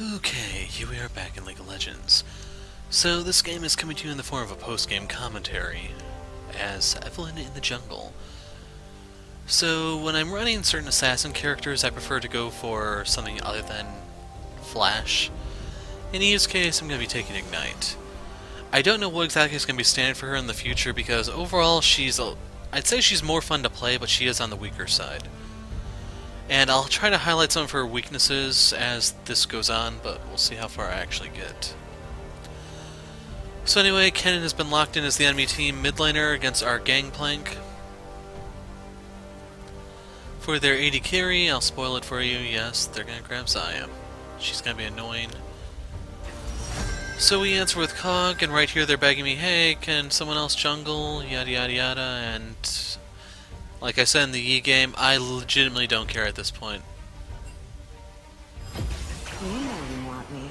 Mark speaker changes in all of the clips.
Speaker 1: Okay, here we are back in League of Legends. So this game is coming to you in the form of a post-game commentary as Evelynn in the jungle. So when I'm running certain assassin characters, I prefer to go for something other than Flash. In Eve's case, I'm going to be taking Ignite. I don't know what exactly is going to be standard for her in the future because overall I'd say she's more fun to play, but she is on the weaker side. And I'll try to highlight some of her weaknesses as this goes on, but we'll see how far I actually get. So anyway, Kennen has been locked in as the enemy team mid laner against our Gangplank. For their AD carry, I'll spoil it for you, yes, they're gonna grab Xayah. She's gonna be annoying. So we answer with Cog, and right here they're begging me, hey, can someone else jungle, yada yada yada, and like I said in the Yi game, I legitimately don't care at this point.
Speaker 2: You know you want me.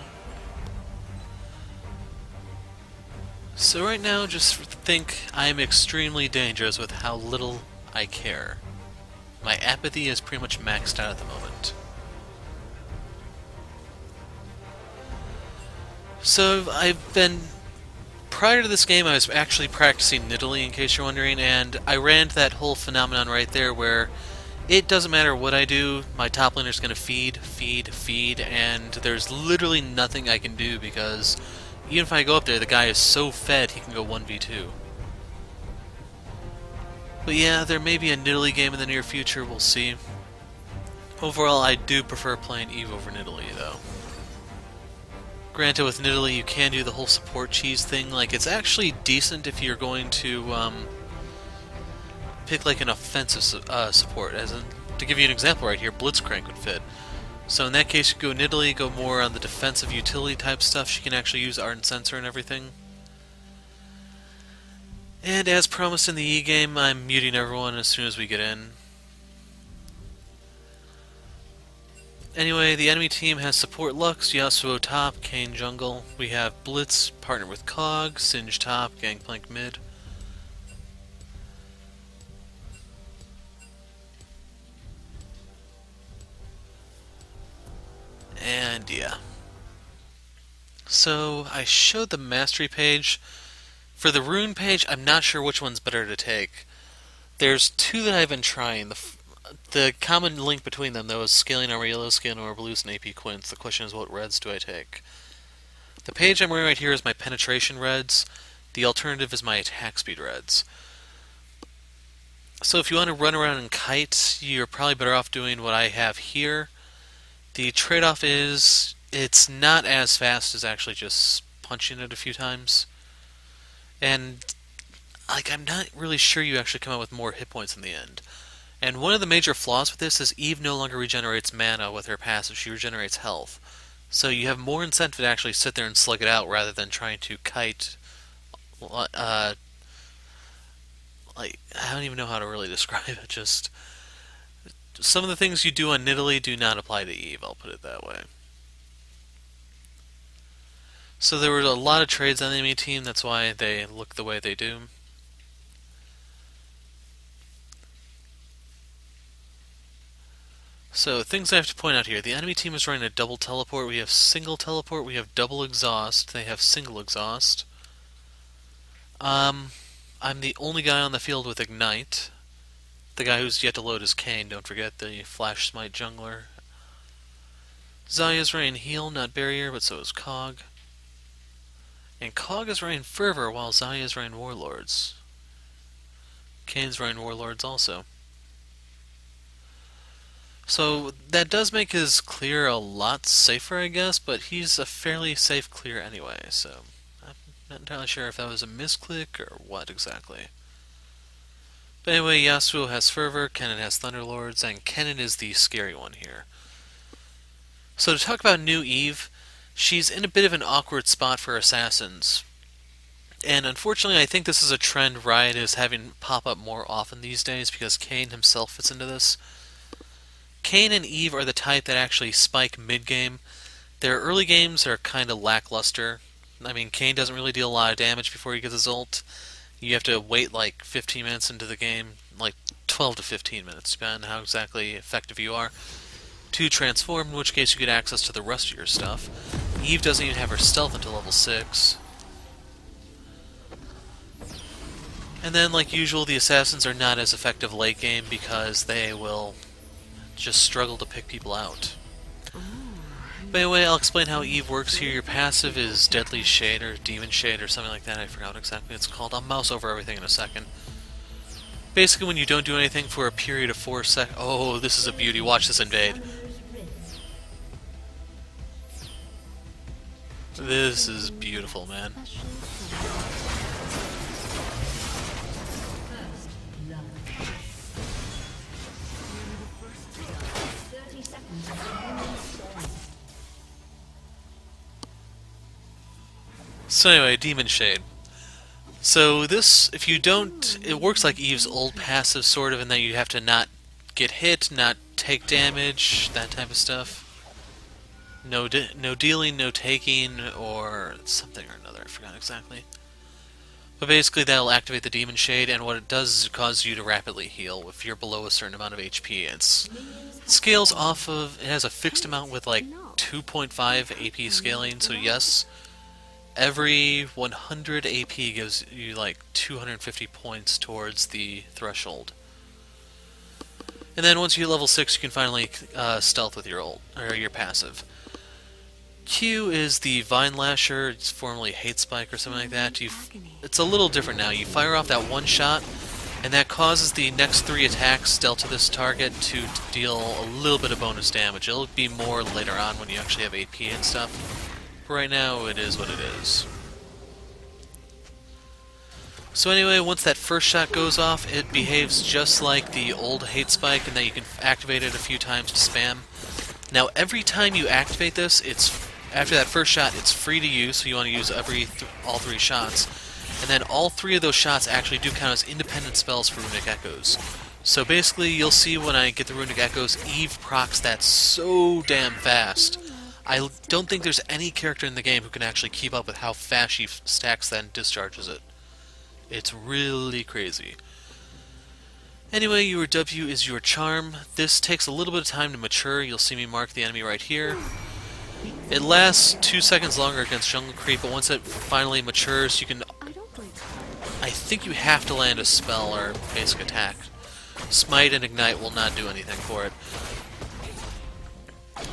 Speaker 1: So right now, just think I am extremely dangerous with how little I care. My apathy is pretty much maxed out at the moment. So prior to this game, I was actually practicing Nidalee, in case you're wondering, and I ran into that whole phenomenon right there where it doesn't matter what I do, my top laner is going to feed, and there's literally nothing I can do because even if I go up there, the guy is so fed he can go 1v2. But yeah, there may be a Nidalee game in the near future, we'll see. Overall, I do prefer playing Eve over Nidalee, though. Granted, with Nidalee, you can do the whole support cheese thing. Like, it's actually decent if you're going to pick like an offensive support. As in, to give you an example right here, Blitzcrank would fit. So in that case, you go Nidalee, go more on the defensive utility type stuff. She can actually use Ardent Sensor and everything. And as promised in the E game, I'm muting everyone as soon as we get in. Anyway, the enemy team has support Lux, Yasuo top, Kayn jungle. We have Blitz partnered with Cog, Singe top, Gangplank mid. And yeah. So I showed the mastery page. For the rune page, I'm not sure which one's better to take. There's two that I've been trying. The common link between them, though, is scaling armor yellow, scaling armor blues, and AP quints. The question is, what reds do I take? The page I'm wearing right here is my penetration reds. The alternative is my attack speed reds. So if you want to run around and kite, you're probably better off doing what I have here. The trade-off is it's not as fast as actually just punching it a few times. And I'm not really sure you actually come out with more hit points in the end. And one of the major flaws with this is Eve no longer regenerates mana with her passive, she regenerates health. So you have more incentive to actually sit there and slug it out rather than trying to kite. I don't even know how to really describe it, just some of the things you do on Nidalee do not apply to Eve, I'll put it that way. So there were a lot of trades on the enemy team, that's why they look the way they do. So, things I have to point out here. The enemy team is running a double teleport. We have single teleport, we have double exhaust, they have single exhaust. I'm the only guy on the field with Ignite. The guy who's yet to load is Kayn, don't forget, the Flash Smite jungler. Xayah's running heal, not barrier, but so is Cog. And Cog is running Fervor while Xayah is running Warlords. Kayn's running Warlords also. So that does make his clear a lot safer, I guess, but he's a fairly safe clear anyway, so I'm not entirely sure if that was a misclick or what exactly. But anyway, Yasuo has Fervor, Kennen has Thunderlords, and Kennen is the scary one here. So to talk about new Eve, she's in a bit of an awkward spot for assassins. And unfortunately, I think this is a trend Riot is having pop up more often these days because Kayn himself fits into this. Kayn and Eve are the type that actually spike mid-game. Their early games are kind of lackluster. I mean, Kayn doesn't really deal a lot of damage before he gets his ult. You have to wait like 15 minutes into the game, like 12 to 15 minutes, depending on how exactly effective you are. to transform, in which case you get access to the rest of your stuff. Eve doesn't even have her stealth until level 6. And then, like usual, the assassins are not as effective late game because they will just struggle to pick people out. But anyway, I'll explain how Eve works here. Your passive is Deadly Shade or Demon Shade or something like that. I forgot what exactly it's called. I'll mouse over everything in a second. Basically, when you don't do anything for a period of 4 seconds... Oh, this is a beauty. Watch this invade. This is beautiful, man. So anyway, Demon Shade. So this, if you don't, it works like Eve's old passive, sort of, in that you have to not get hit, not take damage, that type of stuff. No dealing, no taking, or something or another, I forgot exactly. But basically that'll activate the Demon Shade, and what it does is it causes you to rapidly heal if you're below a certain amount of HP. It scales off of, it has a fixed amount with like 2.5 AP scaling, so yes, every 100 AP gives you like 250 points towards the threshold. And then once you hit level 6, you can finally stealth with your ult, or your passive. Q is the Vine Lasher, it's formerly Hate Spike or something like that. It's a little different now. You fire off that one shot, and that causes the next 3 attacks dealt to this target to deal a little bit of bonus damage. It'll be more later on when you actually have AP and stuff. Right now, it is what it is. So anyway, once that first shot goes off, it behaves just like the old Hate Spike in that you can activate it a few times to spam. Now, every time you activate this, after that first shot, it's free to use, so you want to use all 3 shots. And then all 3 of those shots actually do count as independent spells for Runic Echoes. So basically, you'll see when I get the Runic Echoes, Eve procs that so damn fast. I don't think there's any character in the game who can actually keep up with how fast she stacks that and discharges it. It's really crazy. Anyway, your W is your charm. This takes a little bit of time to mature. You'll see me mark the enemy right here. It lasts 2 seconds longer against jungle creep, but once it finally matures, you can... I think you have to land a spell or basic attack. Smite and Ignite will not do anything for it.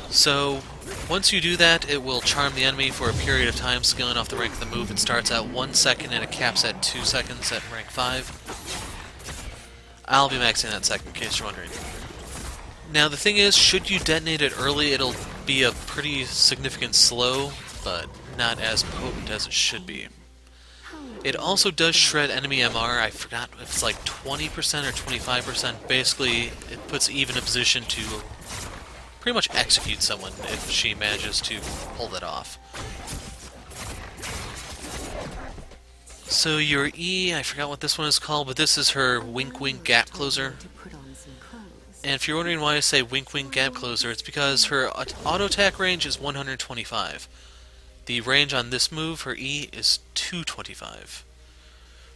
Speaker 1: So, once you do that, it will charm the enemy for a period of time, scaling off the rank of the move. It starts at 1 second and it caps at 2 seconds at rank 5. I'll be maxing that second, in case you're wondering. Now, the thing is, should you detonate it early, it'll be a pretty significant slow, but not as potent as it should be. It also does shred enemy MR. I forgot if it's like 20% or 25%. Basically, it puts Eve in a position to pretty much execute someone if she manages to pull that off. So your E, I forgot what this one is called, but this is her Wink Wink Gap Closer. And if you're wondering why I say Wink Wink Gap Closer, it's because her auto attack range is 125. The range on this move, her E, is 225.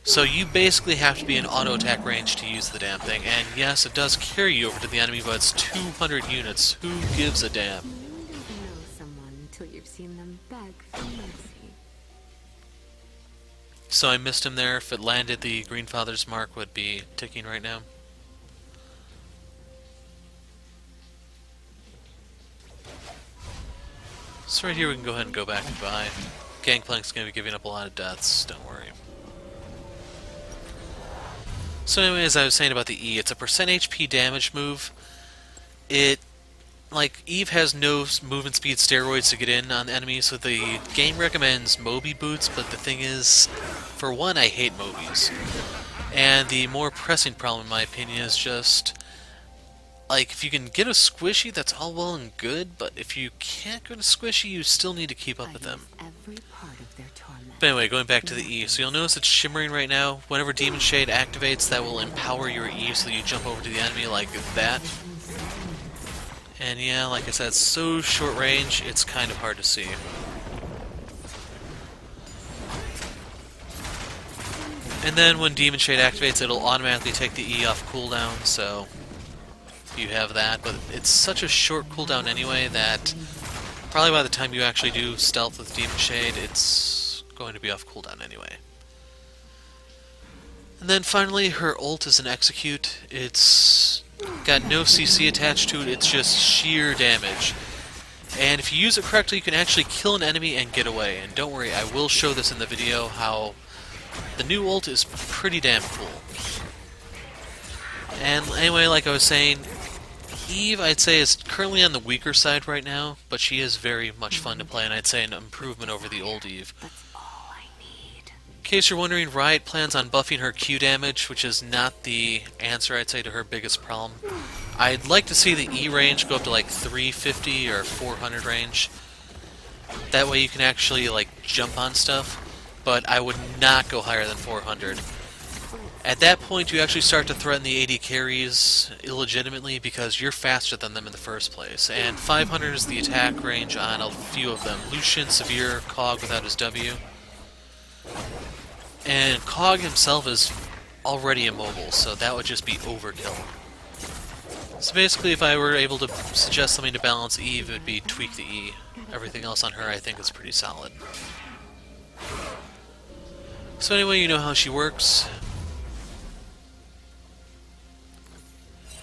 Speaker 1: So you basically have to be in auto attack range to use the damn thing. And yes, it does carry you over to the enemy, but it's 200 units. Who gives a damn?
Speaker 2: You never know someone until you've seen them beg for mercy.
Speaker 1: So I missed him there. If it landed, the Greenfather's mark would be ticking right now. So right here we can go ahead and go back and buy. Gangplank's going to be giving up a lot of deaths, don't worry. So anyway, as I was saying about the E, it's a % HP damage move. Like, Eve has no movement speed steroids to get in on the enemy, so the game recommends Moby boots, but the thing is, for one, I hate Mobies. And the more pressing problem, in my opinion, is just... like, if you can get a squishy, that's all well and good, but if you can't get a squishy, you still need to keep up with them. But anyway, going back to the E, so you'll notice it's shimmering right now. Whenever Demon Shade activates, that will empower your E so that you jump over to the enemy like that. And yeah, like I said, it's so short range, it's kind of hard to see. And then when Demon Shade activates, it'll automatically take the E off cooldown, so... you have that, but it's such a short cooldown anyway that probably by the time you actually do stealth with Demon Shade, it's going to be off cooldown anyway. And then finally, her ult is an execute. It's got no CC attached to it, it's just sheer damage. And if you use it correctly, you can actually kill an enemy and get away. And don't worry, I will show this in the video, how the new ult is pretty damn cool. And anyway, like I was saying, Eve, I'd say, is currently on the weaker side right now, but she is very much fun to play, and I'd say an improvement over the old Eve. In case you're wondering, Riot plans on buffing her Q damage, which is not the answer, I'd say, to her biggest problem. I'd like to see the E range go up to like 350 or 400 range. That way you can actually like jump on stuff, but I would not go higher than 400. At that point, you actually start to threaten the AD carries illegitimately because you're faster than them in the first place. And 500 is the attack range on a few of them. Lucian, Severe, Kog without his W. And Kog himself is already immobile, so that would just be overkill. So basically, if I were able to suggest something to balance Eve, it would be tweak the E. Everything else on her I think is pretty solid. So anyway, you know how she works.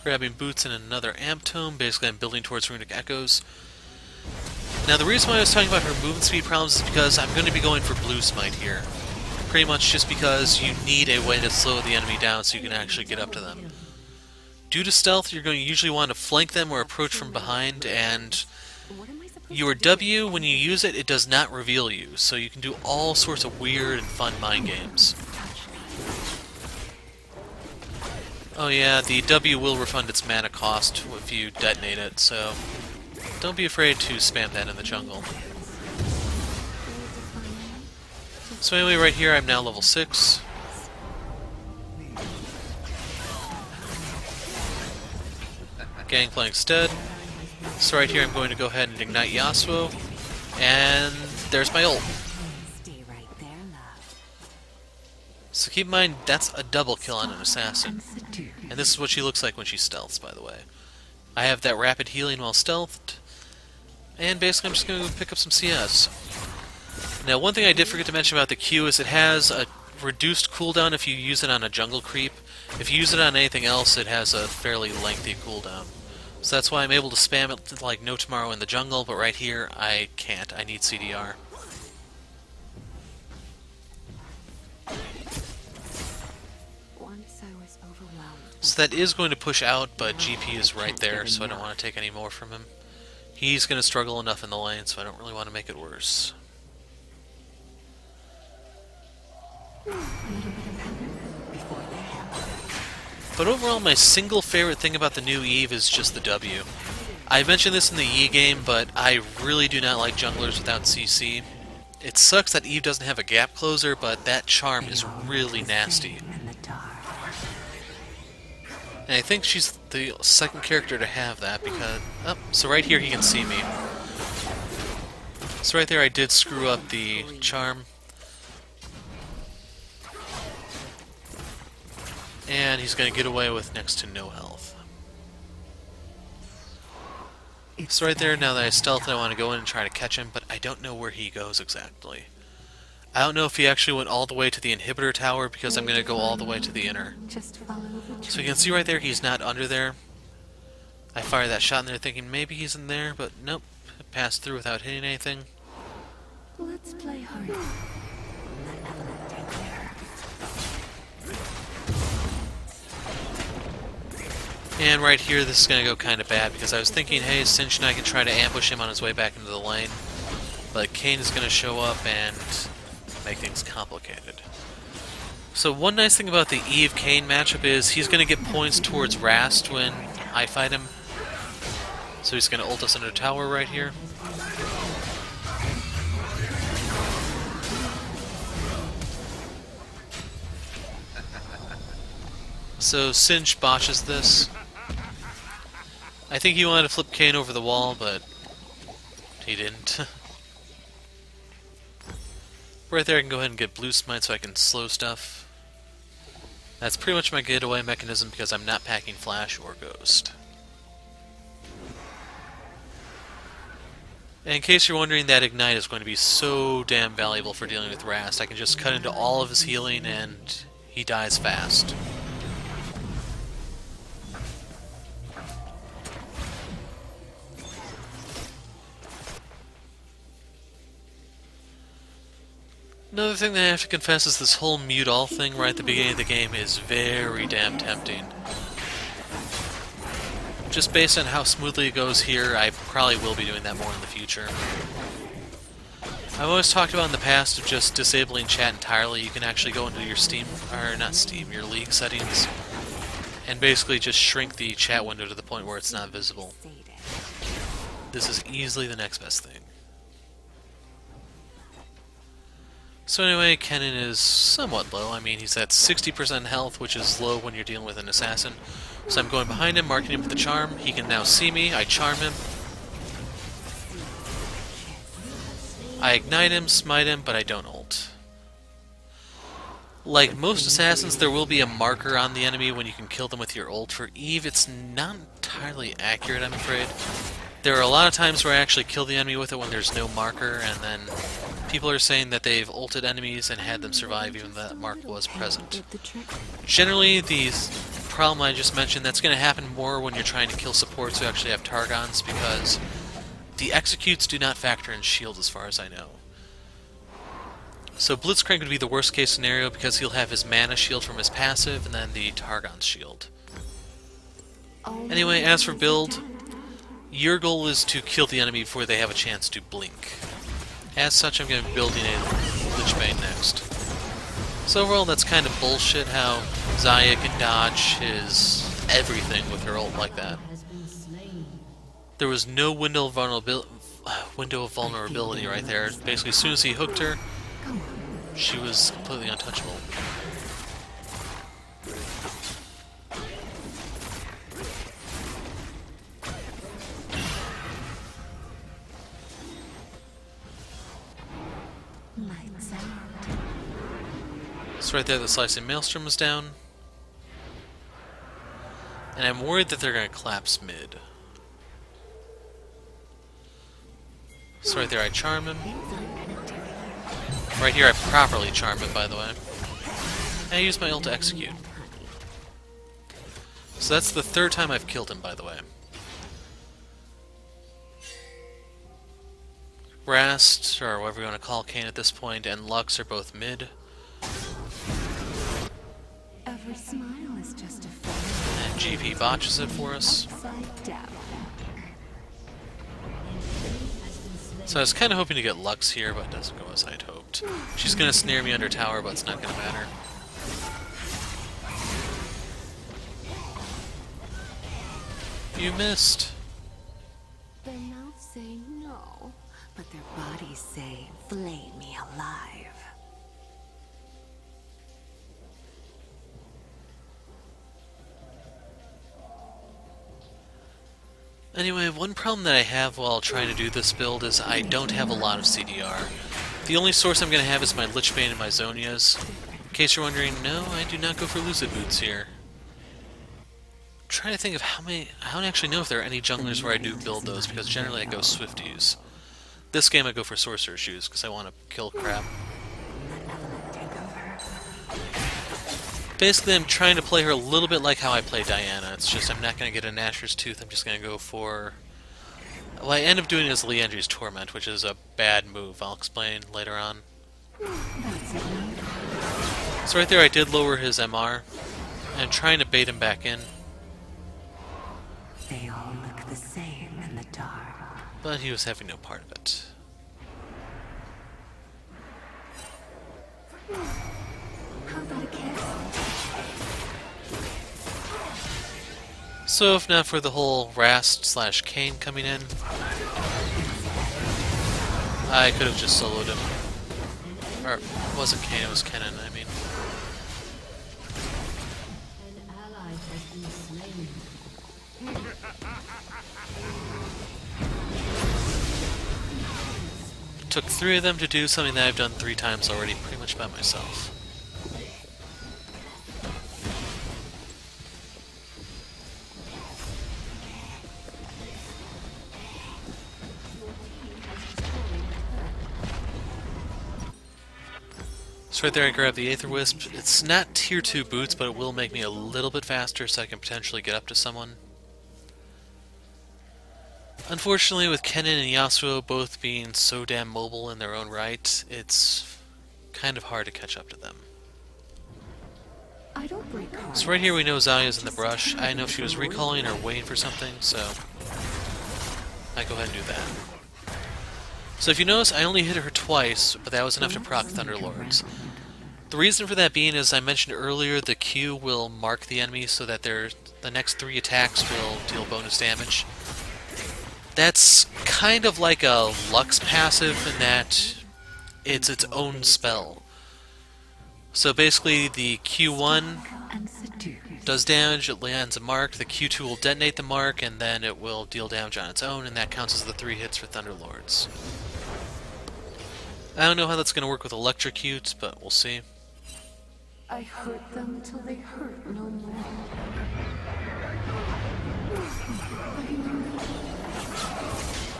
Speaker 1: Grabbing boots and another amp tome. Basically, I'm building towards Runic Echoes. Now, the reason why I was talking about her movement speed problems is because I'm going to be going for Blue Smite here. Pretty much just because you need a way to slow the enemy down so you can actually get up to them. Due to stealth, you're going to usually want to flank them or approach from behind, and your W, when you use it, it does not reveal you, so you can do all sorts of weird and fun mind games. Oh yeah, the W will refund its mana cost if you detonate it, so don't be afraid to spam that in the jungle. So anyway, right here I'm now level 6. Gangplank's dead. So right here I'm going to go ahead and ignite Yasuo, and there's my ult. So keep in mind, that's a double kill on an assassin. And this is what she looks like when she stealths, by the way. I have that rapid healing while stealthed, and basically I'm just going to pick up some CS. Now, one thing I did forget to mention about the Q is it has a reduced cooldown if you use it on a jungle creep. If you use it on anything else, it has a fairly lengthy cooldown. So that's why I'm able to spam it like no tomorrow in the jungle, but right here, I can't. I need CDR. So that is going to push out, but GP is right there, so I don't want to take any more from him. He's going to struggle enough in the lane, so I don't really want to make it worse. But overall, my single favorite thing about the new Eve is just the W. I mentioned this in the Yi game, but I really do not like junglers without CC. It sucks that Eve doesn't have a gap closer, but that charm is really nasty. And I think she's the second character to have that because... Oh, so right here he can see me. So right there I did screw up the charm. And he's going to get away with next to no health. So right there, now that I stealth, I want to go in and try to catch him, but I don't know where he goes exactly. I don't know if he actually went all the way to the inhibitor tower, because I'm going to go all the way to the inner. So you can see right there, he's not under there. I fired that shot in there thinking maybe he's in there, but nope. It passed through without hitting anything.
Speaker 2: Let's play hard. Let Evelynn take care.
Speaker 1: And right here, this is going to go kind of bad, because I was thinking, hey, Cinch and I can try to ambush him on his way back into the lane. But Kane is going to show up and make things complicated. So one nice thing about the Eve-Kane matchup is he's going to get points towards Rast when I fight him. So he's going to ult us into a tower right here. So Cinch botches this. I think he wanted to flip Kane over the wall, but he didn't. Right there I can go ahead and get Blue Smite so I can slow stuff. That's pretty much my getaway mechanism because I'm not packing Flash or Ghost. And in case you're wondering, that Ignite is going to be so damn valuable for dealing with Rast. I can just cut into all of his healing and he dies fast. Another thing that I have to confess is this whole mute all thing right at the beginning of the game is very damn tempting. Just based on how smoothly it goes here, I probably will be doing that more in the future. I've always talked about in the past of just disabling chat entirely. You can actually go into your Steam, or not Steam, your League settings, and basically just shrink the chat window to the point where it's not visible. This is easily the next best thing. So anyway, Kennen is somewhat low. I mean, he's at 60% health, which is low when you're dealing with an assassin. So I'm going behind him, marking him with the charm. He can now see me. I charm him. I ignite him, smite him, but I don't ult. Like most assassins, there will be a marker on the enemy when you can kill them with your ult. For Eve, it's not entirely accurate, I'm afraid. There are a lot of times where I actually kill the enemy with it when there's no marker, and then people are saying that they've ulted enemies and had them survive even though that mark was present. Generally, the problem I just mentioned, that's going to happen more when you're trying to kill supports who actually have Targons, because the executes do not factor in shield as far as I know. So Blitzcrank would be the worst case scenario because he'll have his mana shield from his passive and then the Targon's shield. Anyway, as for build, your goal is to kill the enemy before they have a chance to blink. As such, I'm going to be building a Lichbane next. So overall, that's kind of bullshit how Xayah can dodge his everything with her ult like that. There was no window of vulnerability right there. Basically, as soon as he hooked her, she was completely untouchable. So right there, the slicing Maelstrom is down. And I'm worried that they're going to collapse mid. So right there, I charm him. Right here, I properly charm him, by the way. And I use my ult to execute. So that's the third time I've killed him, by the way. Rast, or whatever you want to call Kane at this point, and Lux are both mid.
Speaker 2: Every smile is just a
Speaker 1: And GP botches it for us. So I was kind of hoping to get Lux here, but it doesn't go as I'd hoped. She's going to snare me under tower, but it's not going to matter. You missed.
Speaker 2: Their mouths say no, but their bodies say, flay me alive.
Speaker 1: Anyway, one problem that I have while trying to do this build is I don't have a lot of CDR. The only source I'm going to have is my Lichbane and my Zhonya's. In case you're wondering, no, I do not go for Lucid Boots here. I'm trying to think of how many... I don't actually know if there are any junglers where I do build those, because generally I go Swifties. This game I go for Sorcerer Shoes, because I want to kill crap. Basically, I'm trying to play her a little bit like how I play Diana. It's just I'm not going to get a Nashor's Tooth, I'm just going to go for... Well, I end up doing it as Liandry's Torment, which is a bad move. I'll explain later on. So right there I did lower his MR. And I'm trying to bait him back in.
Speaker 2: They all look the same in the dark.
Speaker 1: But he was having no part of it.
Speaker 2: How about a kiss?
Speaker 1: So if not for the whole Rast/Kane coming in, I could have just soloed him. Or, it wasn't Kane, it was Kennen, I mean.
Speaker 3: An ally has been slain.
Speaker 1: It took 3 of them to do something that I've done 3 times already, pretty much by myself. So right there I grab the Aether Wisp. It's not tier 2 boots, but it will make me a little bit faster so I can potentially get up to someone. Unfortunately, with Kennen and Yasuo both being so damn mobile in their own right, it's kind of hard to catch up to them.
Speaker 2: I don't break hearts.
Speaker 1: So right here we know Zarya's in the brush. I didn't know if she was recalling or waiting for something, so I go ahead and do that. So if you notice, I only hit her twice, but that was enough to proc Thunderlords. The reason for that being, as I mentioned earlier, the Q will mark the enemy so that the next 3 attacks will deal bonus damage. That's kind of like a Lux passive in that it's its own spell. So basically the Q1 does damage, it lands a mark, the Q2 will detonate the mark, and then it will deal damage on its own, and that counts as the 3 hits for Thunderlords. I don't know how that's going to work with Electrocute, but we'll see.
Speaker 2: I hurt them till they hurt no more.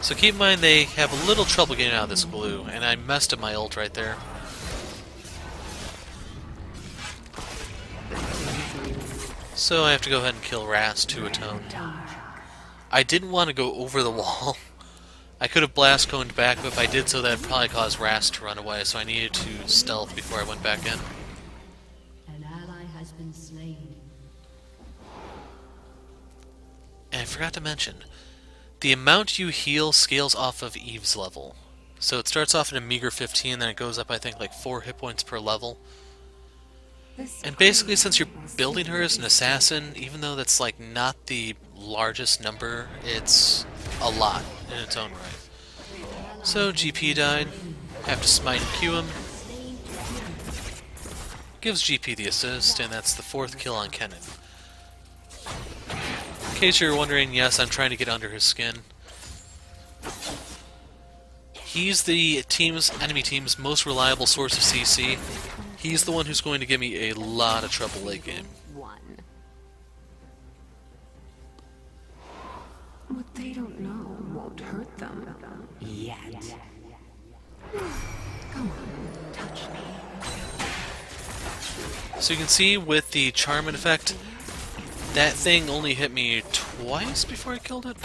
Speaker 1: So keep in mind they have a little trouble getting out of this glue, and I messed up my ult right there. So I have to go ahead and kill Rast to atone. I didn't want to go over the wall. I could have blast coned back, but if I did so, that would probably cause Rast to run away, so I needed to stealth before I went back in.
Speaker 3: An ally has been slain.
Speaker 1: And I forgot to mention, the amount you heal scales off of Eve's level. So it starts off at a meager 15, then it goes up, I think, like 4 hit points per level. And basically, since you're building her as an assassin, even though that's like not the largest number, it's a lot in its own right. So GP died, have to smite and Q him. Gives GP the assist, and that's the 4th kill on Kennen. In case you're wondering, yes, I'm trying to get under his skin. He's the enemy team's most reliable source of CC. He's the one who's going to give me a lot of trouble late game.
Speaker 2: What they don't know won't hurt them. Yet. Come on, touch me.
Speaker 1: So you can see with the Charmin effect, that thing only hit me twice before I killed it?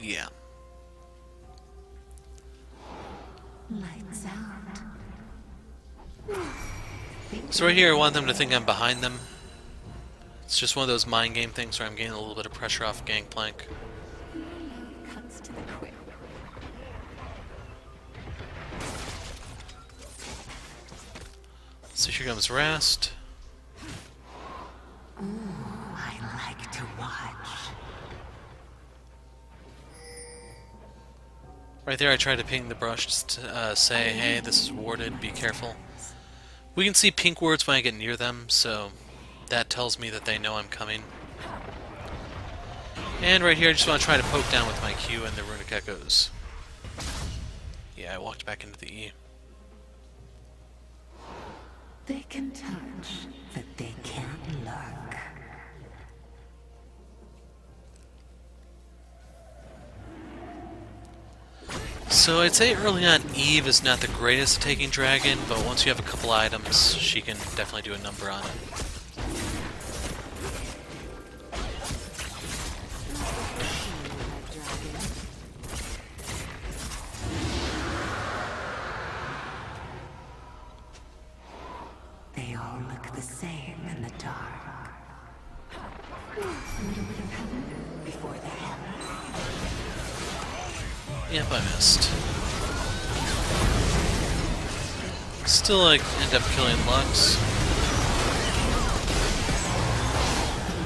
Speaker 1: Yeah.
Speaker 2: Lights out.
Speaker 1: So right here I want them to think I'm behind them. It's just one of those mind game things where I'm getting a little bit of pressure off Gangplank.
Speaker 2: Cuts to the quick.
Speaker 1: So here comes Rast.
Speaker 2: Ooh, I like to watch.
Speaker 1: Right there I try to ping the brush to say, hey, this is warded, be careful. We can see pink wards when I get near them, so that tells me that they know I'm coming. And right here I just want to try to poke down with my Q and the Runic Echoes. Yeah, I walked back into the E.
Speaker 2: They can touch, but they can't lurk.
Speaker 1: So I'd say early on Eve is not the greatest at taking Dragon, but once you have a couple items, she can definitely do a number on it.
Speaker 2: They all look the same in the dark. A little bit of heaven before the hell.
Speaker 1: Yep, I missed. Still, I end up killing Lux.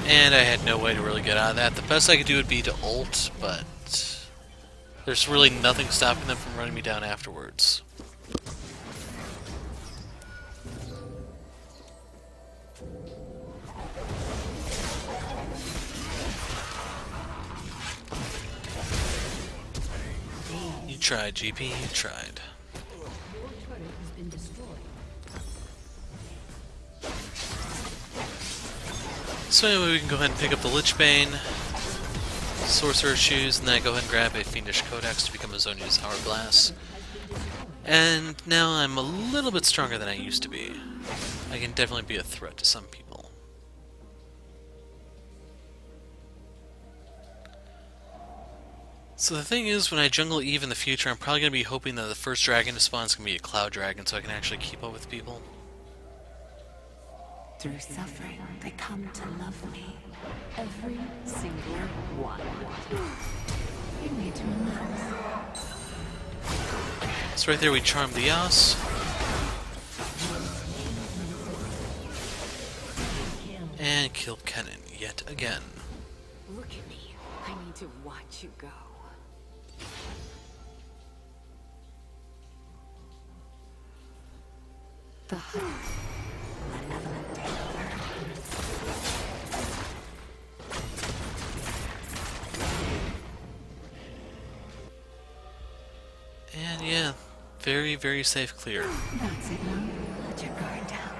Speaker 1: And I had no way to really get out of that. The best I could do would be to ult, but there's really nothing stopping them from running me down afterwards. You tried, GP, you tried.
Speaker 3: Your turret has been destroyed.
Speaker 1: So anyway, we can go ahead and pick up the Lich Bane, Sorcerer's Shoes, and then I go ahead and grab a Fiendish Codex to become a Zonia's Hourglass. And now I'm a little bit stronger than I used to be. I can definitely be a threat to some people. So the thing is, when I jungle Eve in the future, I'm probably going to be hoping that the first dragon to spawn is going to be a cloud dragon so I can actually keep up with people.
Speaker 2: Through suffering, they come to love me. Every single one. You need to relax.
Speaker 1: So right there we charm the Yas. And kill Kennen yet again.
Speaker 2: Look at me. I need to watch you go. The hunt. Let Evelynn take over.
Speaker 1: And yeah, very, very safe clear.
Speaker 2: That's it now. Let your guard down.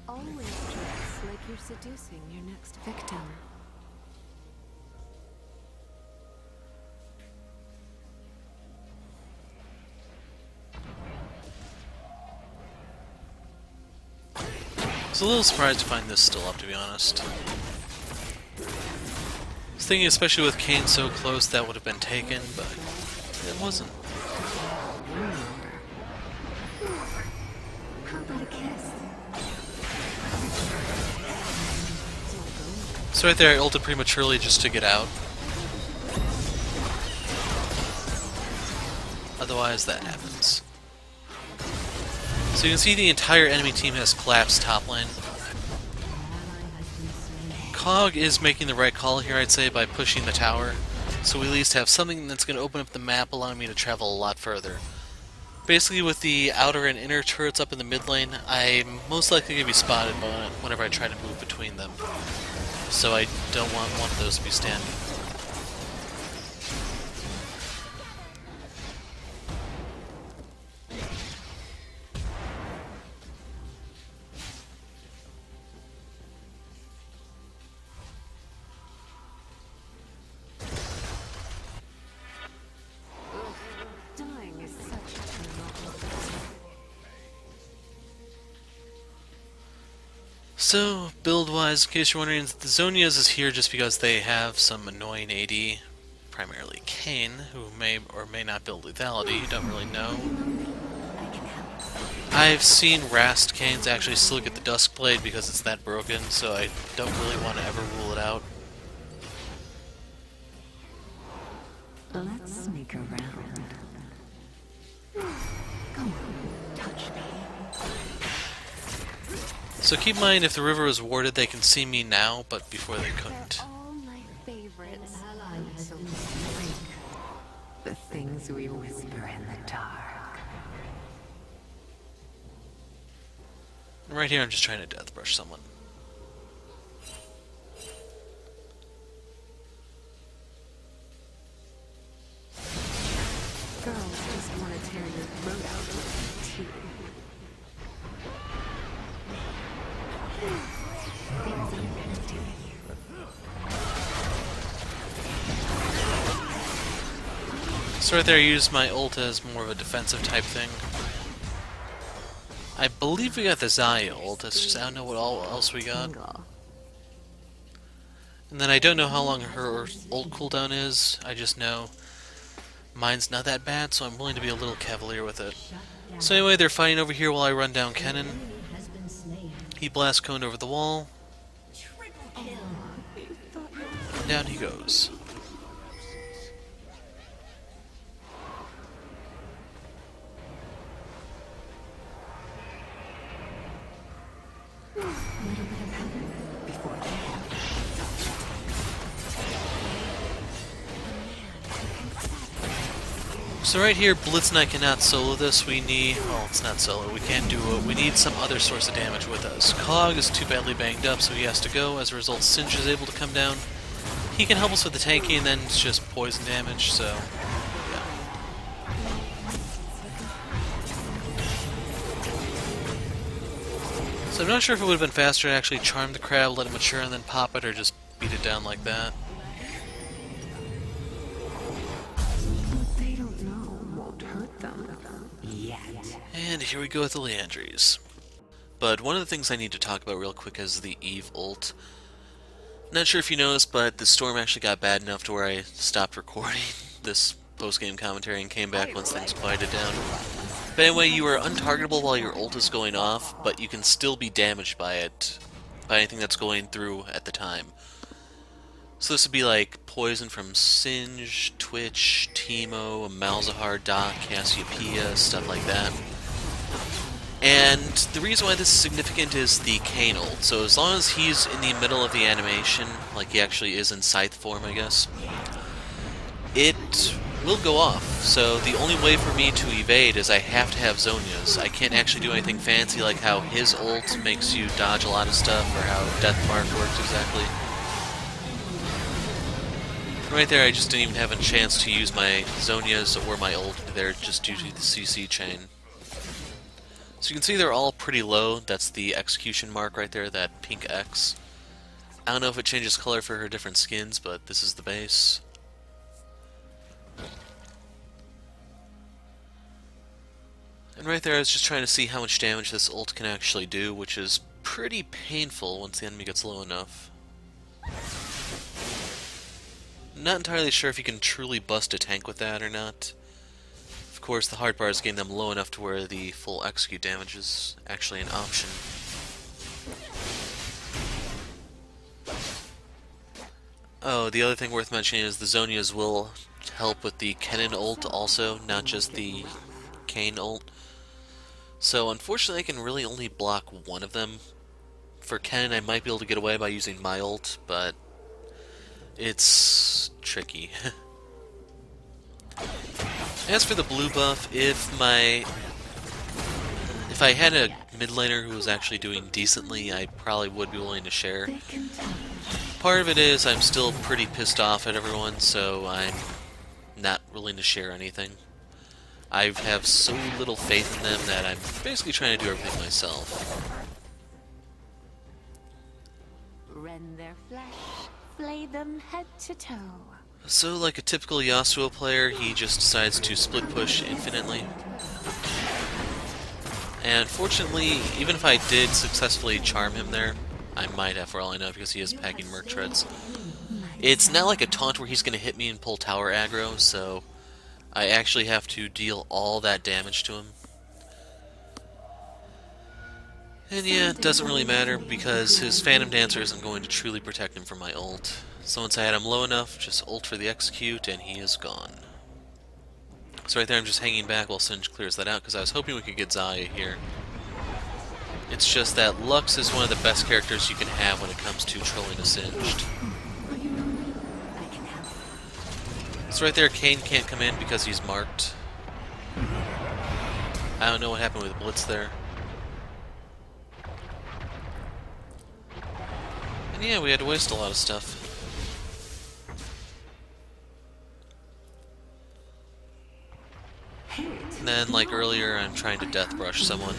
Speaker 2: Always dress like you're seducing your next victim.
Speaker 1: I was a little surprised to find this still up, to be honest. I was thinking, especially with Kayn so close, that would have been taken, but it wasn't.
Speaker 2: How about a kiss?
Speaker 1: So right there I ulted prematurely just to get out. Otherwise that happens. So you can see the entire enemy team has collapsed top lane. Kog is making the right call here, I'd say, by pushing the tower. So we at least have something that's going to open up the map, allowing me to travel a lot further. Basically, with the outer and inner turrets up in the mid lane, I'm most likely going to be spotted whenever I try to move between them. So I don't want one of those to be standing.
Speaker 2: Dying is such a turn-off.
Speaker 1: So, build-wise, in case you're wondering, the Zonias is here just because they have some annoying AD, primarily Kayn, who may or may not build lethality, you don't really know. I've seen Rast Kayn's actually still get the Duskblade because it's that broken, so I don't really want to ever rule it out.
Speaker 2: Let's sneak around. Come on, touch me.
Speaker 1: So keep in mind, if the river is warded, they can see me now, but before they couldn't.
Speaker 2: They're all my favorites.
Speaker 3: An ally has been slain.
Speaker 2: The things we whisper in the dark.
Speaker 1: And right here, I'm just trying to death brush someone.
Speaker 2: Girls just want to tear your throat out with teeth. Things I'm gonna do.
Speaker 1: So right there, I used my ult as more of a defensive type thing. I believe we got the Xayah ult, it's just I don't know what else we got. And then I don't know how long her ult cooldown is, I just know mine's not that bad, so I'm willing to be a little cavalier with it. So anyway, they're fighting over here while I run down Kennen.
Speaker 3: Has been slain.
Speaker 1: He blast coned over the wall,
Speaker 3: Kill.
Speaker 1: and down he goes.
Speaker 2: Before they
Speaker 1: So right here, Blitz and I cannot solo this. We need... well, it's not solo. We can't do it. We need some other source of damage with us. Kog is too badly banged up, so he has to go. As a result, Singe is able to come down. He can help us with the tanking, and then it's just poison damage, so... yeah. So I'm not sure if it would have been faster to actually charm the crab, let it mature, and then pop it, or just beat it down like that. And here we go with the Liandrys. But one of the things I need to talk about real quick is the Eve ult. Not sure if you noticed, but the storm actually got bad enough to where I stopped recording this post-game commentary and came back once things quieted down. But anyway, you are untargetable while your ult is going off, but you can still be damaged by it, by anything that's going through at the time. So this would be like poison from Singe, Twitch, Teemo, Malzahar, Doc, Cassiopeia, stuff like that. And the reason why this is significant is the Kayn ult. So as long as he's in the middle of the animation, like he actually is in Scythe form, I guess, it will go off. So the only way for me to evade is I have to have Zhonya's. I can't actually do anything fancy like how his ult makes you dodge a lot of stuff, or how Death Mark works exactly. Right there, I just didn't even have a chance to use my Zhonya's or my ult there just due to the CC chain. So you can see they're all pretty low. That's the execution mark right there, that pink X. I don't know if it changes color for her different skins, but this is the base. And right there I was just trying to see how much damage this ult can actually do, which is pretty painful once the enemy gets low enough. Not entirely sure if you can truly bust a tank with that or not. Of course, the hard part is getting them low enough to where the full execute damage is actually an option. Oh, the other thing worth mentioning is the Zhonya's will help with the Kennen ult also, not just the Kayn ult. So unfortunately I can really only block one of them. For Kennen I might be able to get away by using my ult, but it's tricky. As for the blue buff, if I had a mid laner who was actually doing decently, I probably would be willing to share. Part of it is I'm still pretty pissed off at everyone, so I'm not willing to share anything. I have so little faith in them that I'm basically trying to do everything myself.
Speaker 2: Rend their flesh, flay them head to toe.
Speaker 1: So, like a typical Yasuo player, he just decides to split push infinitely. And fortunately, even if I did successfully charm him there, I might have for all I know because he is packing Merc Treads. It's not like a taunt where he's going to hit me and pull tower aggro, so I actually have to deal all that damage to him. And yeah, it doesn't really matter because his Phantom Dancer isn't going to truly protect him from my ult. So once I had him low enough, just ult for the execute, and he is gone. So right there I'm just hanging back while Singe clears that out, because I was hoping we could get Xayah here. It's just that Lux is one of the best characters you can have when it comes to trolling a Singed. So right there, Kayn can't come in because he's marked. I don't know what happened with the Blitz there. And yeah, we had to waste a lot of stuff. And then, like earlier, I'm trying to death brush someone.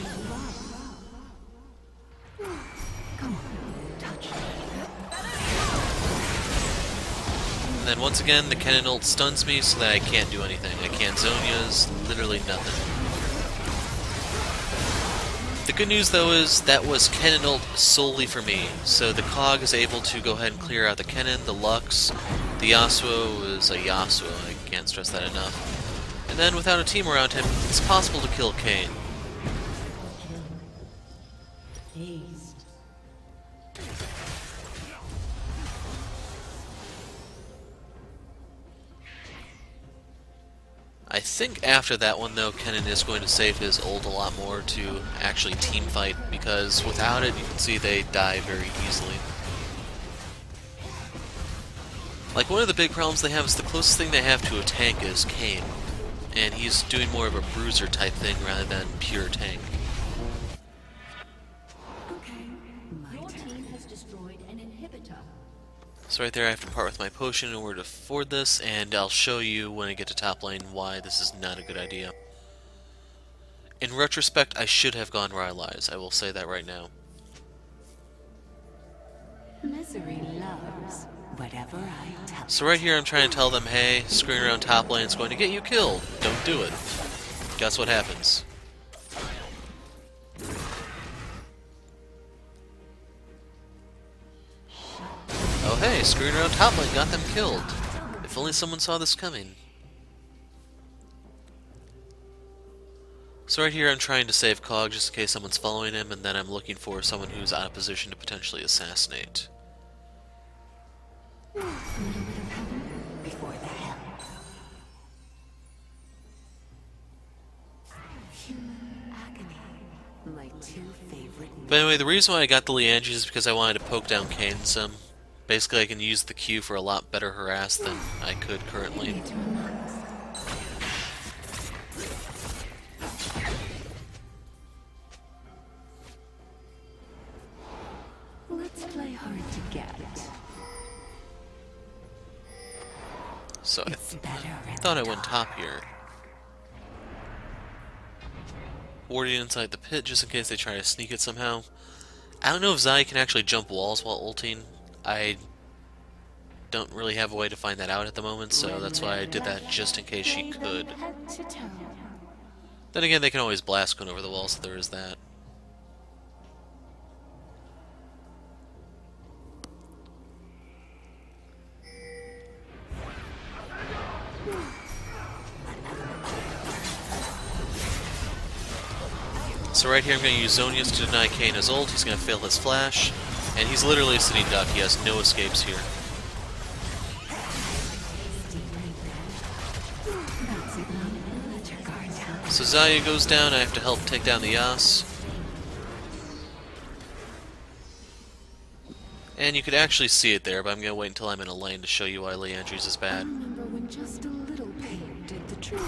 Speaker 1: And then once again, the Kennen ult stuns me so that I can't do anything. I can't Zhonya's, literally nothing. The good news though is that was Kennen ult solely for me. So the Cog is able to go ahead and clear out the Kennen, the Lux, the Yasuo is a Yasuo, I can't stress that enough. And then without a team around him, it's possible to kill Kayn.
Speaker 3: Aced.
Speaker 1: I think after that one though, Kennen is going to save his ult a lot more to actually team fight, because without it you can see they die very easily. Like one of the big problems they have is the closest thing they have to a tank is Kayn. And he's doing more of a bruiser type thing rather than pure tank.
Speaker 3: Your team has destroyed an inhibitor.
Speaker 1: So right there I have to part with my potion in order to afford this, and I'll show you when I get to top lane why this is not a good idea. In retrospect, I should have gone Rylai's, I will say that right now.
Speaker 2: Misery loves whatever I tell.
Speaker 1: So right here I'm trying to tell them, hey, screwing around top lane is going to get you killed. Don't do it. Guess what happens? hey, screwing around top lane got them killed. If only someone saw this coming. So right here I'm trying to save Kog just in case someone's following him, and then I'm looking for someone who's out of position to potentially assassinate.
Speaker 2: A little bit of heaven before the hell. Human agony. My two favorite.
Speaker 1: But anyway, the reason why I got the Liandry is because I wanted to poke down Kennen some. Basically, I can use the Q for a lot better harass than I could currently.
Speaker 2: Let's play hard to get.
Speaker 1: So I thought I went top here. Warding inside the pit just in case they try to sneak it somehow. I don't know if Zai can actually jump walls while ulting. I don't really have a way to find that out at the moment, so that's why I did that just in case she could. Then again, they can always blast going over the wall, so there is that. So right here I'm going to use Zonius to deny Kane his ult. He's going to fail his flash, and he's literally a sitting duck. He has no escapes here. So Xayah goes down, I have to help take down the Yas. And you could actually see it there, but I'm going to wait until I'm in a lane to show you why Liandry's is bad.
Speaker 2: Remember when just a little pain did the trick?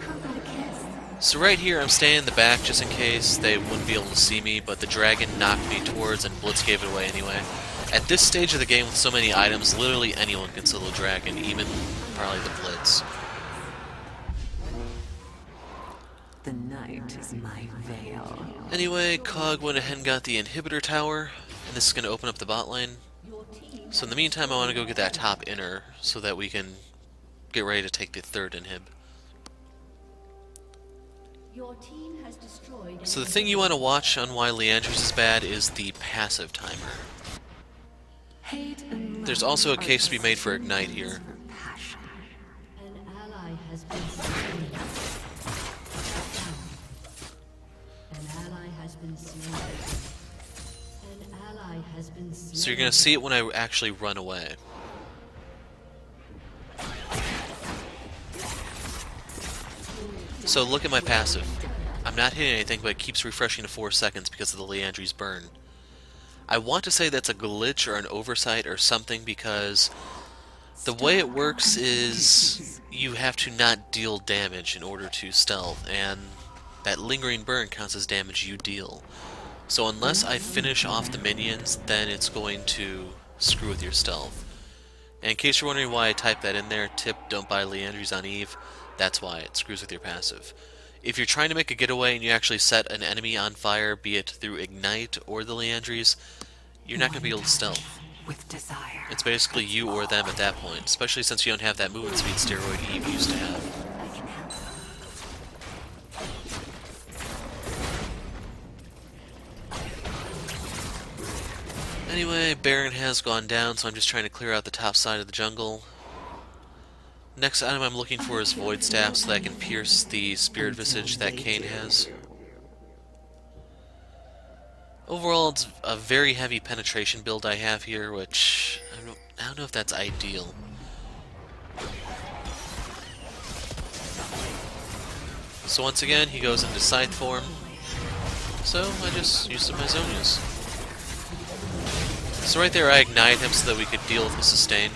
Speaker 2: How about a kiss?
Speaker 1: So right here I'm staying in the back just in case they wouldn't be able to see me, but the dragon knocked me towards and Blitz gave it away anyway. At this stage of the game with so many items, literally anyone can solo dragon, even probably the Blitz.
Speaker 2: The night is my veil.
Speaker 1: Anyway, Kog went ahead and got the inhibitor tower, and this is going to open up the bot lane. So in the meantime, I want to go get that top inner so that we can get ready to take the third inhib.
Speaker 3: Your team has destroyed.
Speaker 1: So the thing you want to watch on why Liandry's is bad is the passive timer.
Speaker 2: Hate and
Speaker 1: There's also a case to be made for Ignite here.
Speaker 3: An ally has been slain. An ally has been slain. An ally has been slain.
Speaker 1: So you're going to see it when I actually run away. So look at my passive. I'm not hitting anything, but it keeps refreshing to 4 seconds because of the Liandry's burn. I want to say that's a glitch or an oversight or something because the way it works is you have to not deal damage in order to stealth, and that lingering burn counts as damage you deal. So unless I finish off the minions, then it's going to screw with your stealth. And in case you're wondering why I typed that in there, tip, don't buy Liandry's on Eve, that's why, it screws with your passive. If you're trying to make a getaway and you actually set an enemy on fire, be it through Ignite or the Liandry's, you're not going to be able to stealth.
Speaker 2: With desire.
Speaker 1: It's basically you or them at that point, especially since you don't have that movement speed steroid Eve used to have.
Speaker 2: I can help.
Speaker 1: Anyway, Baron has gone down, so I'm just trying to clear out the top side of the jungle. Next item I'm looking for is Void Staff so that I can pierce the Spirit Visage that Kane has. Overall, it's a very heavy penetration build I have here, which I don't know if that's ideal. So once again, he goes into Scythe form. So I just used my Zonius. So right there I ignite him so that we could deal with the sustain.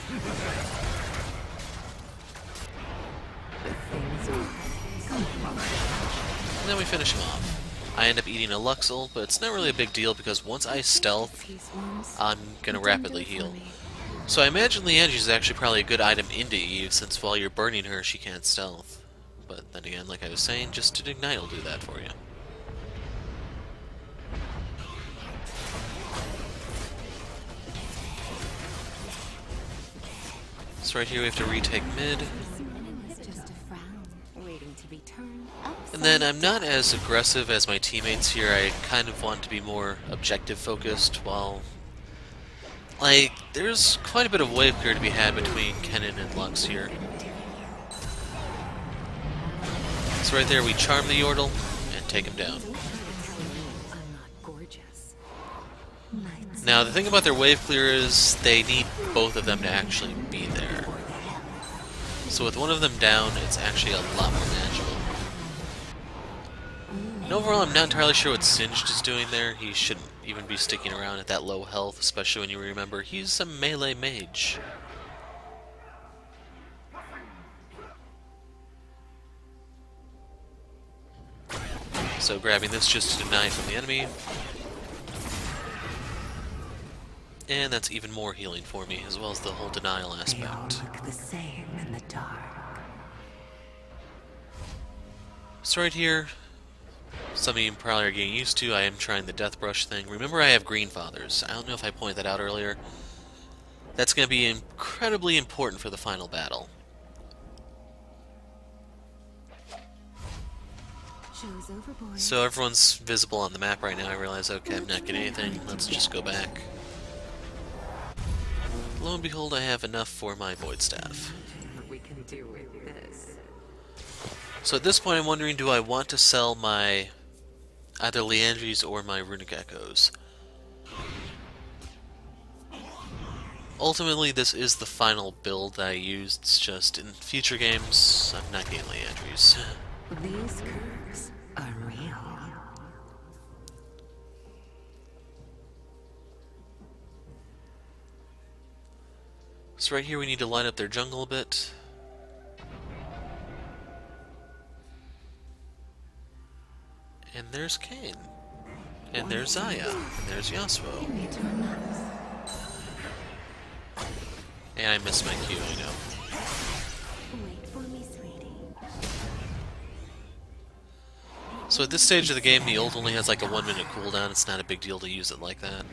Speaker 1: And then we finish him off. I end up eating a Lux ult, but it's not really a big deal because once I stealth, I'm gonna rapidly heal. So I imagine Liandry is actually probably a good item into Eve, since while you're burning her, she can't stealth. But then again, like I was saying, just an Ignite will do that for you. So right here we have to retake mid. And then I'm not as aggressive as my teammates here. I kind of want to be more objective focused while Like, there's quite a bit of wave clear to be had between Kennen and Lux here. So right there, we charm the Yordle and take him down. Now, the thing about their wave clear is they need both of them to actually be there. So with one of them down, it's actually a lot more manageable. And overall, I'm not entirely sure what Singed is doing there. He shouldn't even be sticking around at that low health, especially when you remember he's a melee mage. So grabbing this just to deny it from the enemy. And that's even more healing for me, as well as the whole denial aspect.
Speaker 2: They all look the same in the dark.
Speaker 1: So right here, some of you probably are getting used to, I am trying the Death Brush thing. Remember, I have Green Fathers. I don't know if I pointed that out earlier. That's going to be incredibly important for the final battle. So everyone's visible on the map right now. I realize, okay, I'm not getting anything. Let's just go back. Lo and behold, I have enough for my Void Staff.
Speaker 2: We can do with this.
Speaker 1: So at this point, I'm wondering, do I want to sell my either Liandry's or my Runic Echoes? Ultimately, this is the final build that I used. It's just in future games, I'm not getting Liandry's.
Speaker 2: These curves are real.
Speaker 1: So right here, we need to line up their jungle a bit. And there's Kayn. And there's Zaya. And there's Yasuo. And I missed my Q, I know.
Speaker 2: Wait for me, sweetie.
Speaker 1: So at this stage of the game, the ult only has like a 1-minute cooldown. It's not a big deal to use it like that.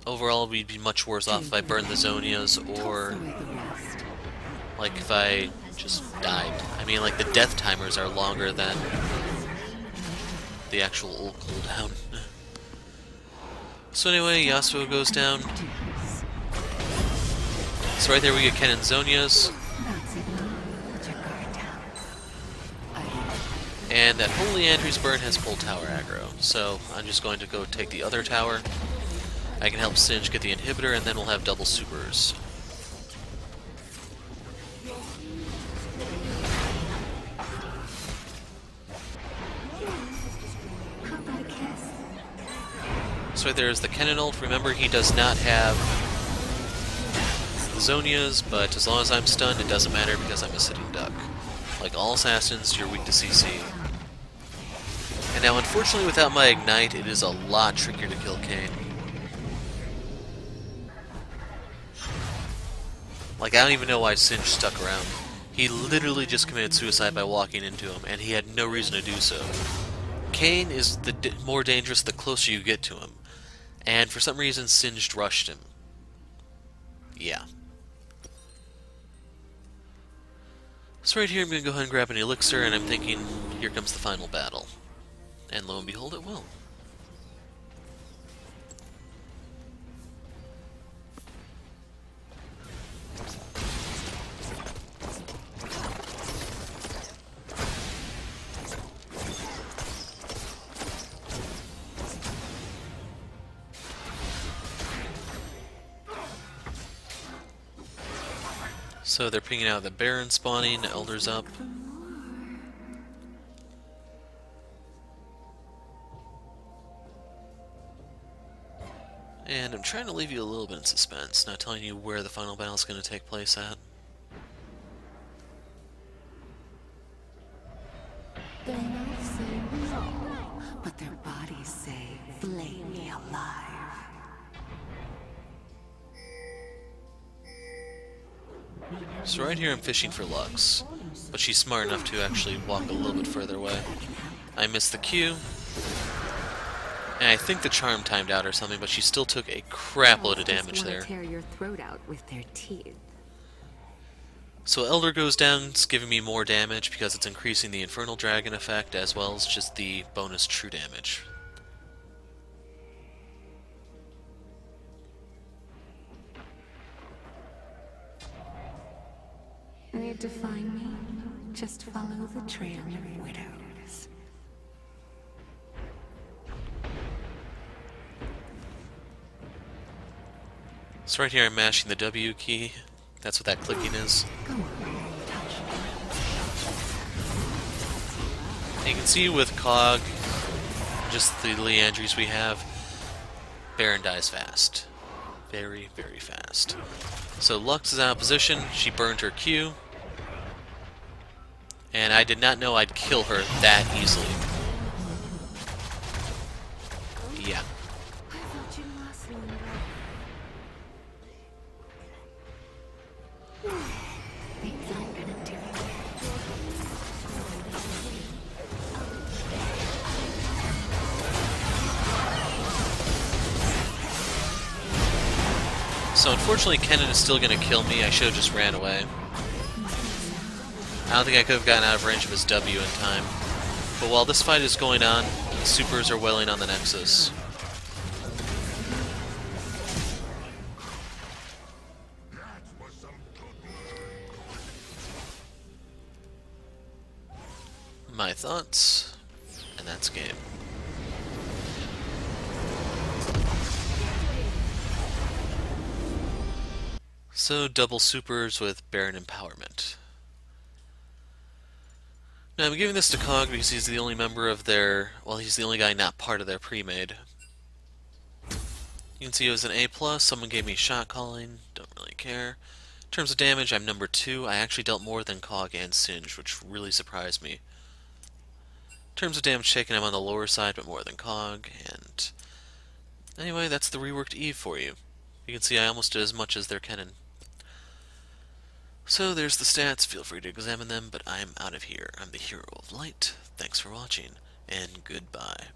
Speaker 1: Overall, we'd be much worse off if I burned the Zonias, or like if I just died. I mean, like the death timers are longer than the actual ult cooldown. So anyway, Yasuo goes down. So right there we get Kennen Zonias. And that whole Liandry's burn has full tower aggro. So I'm just going to go take the other tower. I can help Singed get the inhibitor, and then we'll have double supers. So there's the Kennen ult. Remember, he does not have the Zonias, but as long as I'm stunned, it doesn't matter because I'm a sitting duck. Like all assassins, you're weak to CC. And now, unfortunately, without my Ignite, it is a lot trickier to kill Kayn. Like, I don't even know why Singed stuck around. He literally just committed suicide by walking into him, and he had no reason to do so. Kayn is more dangerous the closer you get to him. And for some reason, Singed rushed him. Yeah. So right here, I'm going to go ahead and grab an elixir, and I'm thinking, here comes the final battle. And lo and behold, it will. So they're pinging out the Baron spawning, Elder's up. And I'm trying to leave you a little bit in suspense, not telling you where the final battle is going to take place at.
Speaker 2: Their mouths say no, but their bodies say, flame me alive.
Speaker 1: So right here I'm fishing for Lux, but she's smart enough to actually walk a little bit further away. I missed the Q, and I think the charm timed out or something, but she still took a crap load of damage there.
Speaker 2: Tear your throat out with their teeth.
Speaker 1: So Elder goes down, it's giving me more damage because it's increasing the Infernal Dragon effect as well as just the bonus true damage.
Speaker 2: scared to find me? Just follow the trail of widows.
Speaker 1: So right here I'm mashing the W key. That's what that clicking is.
Speaker 2: Go on, touch me.
Speaker 1: And you can see with Cog, just the Liandrys we have, Baron dies fast. Very, very fast. So Lux is out of position. She burned her Q. And I did not know I'd kill her that easily. Yeah.
Speaker 2: I thought you lost Liandry. Things I'm gonna do.
Speaker 1: So unfortunately Kennen is still going to kill me. I should have just ran away. I don't think I could have gotten out of range of his W in time. But while this fight is going on, the supers are welling on the Nexus. My thoughts, and that's game. So double supers with Baron Empowerment. Now I'm giving this to Cog because he's the only member of their, well, he's the only guy not part of their pre-made. You can see it was an A+, someone gave me shot calling, don't really care. In terms of damage, I'm number 2. I actually dealt more than Cog and Singe, which really surprised me. In terms of damage taken, I'm on the lower side, but more than Cog, and anyway, that's the reworked Eve for you. You can see I almost did as much as their Kennen. So there's the stats, feel free to examine them, but I'm out of here. I'm the Hero of Light. Thanks for watching, and goodbye.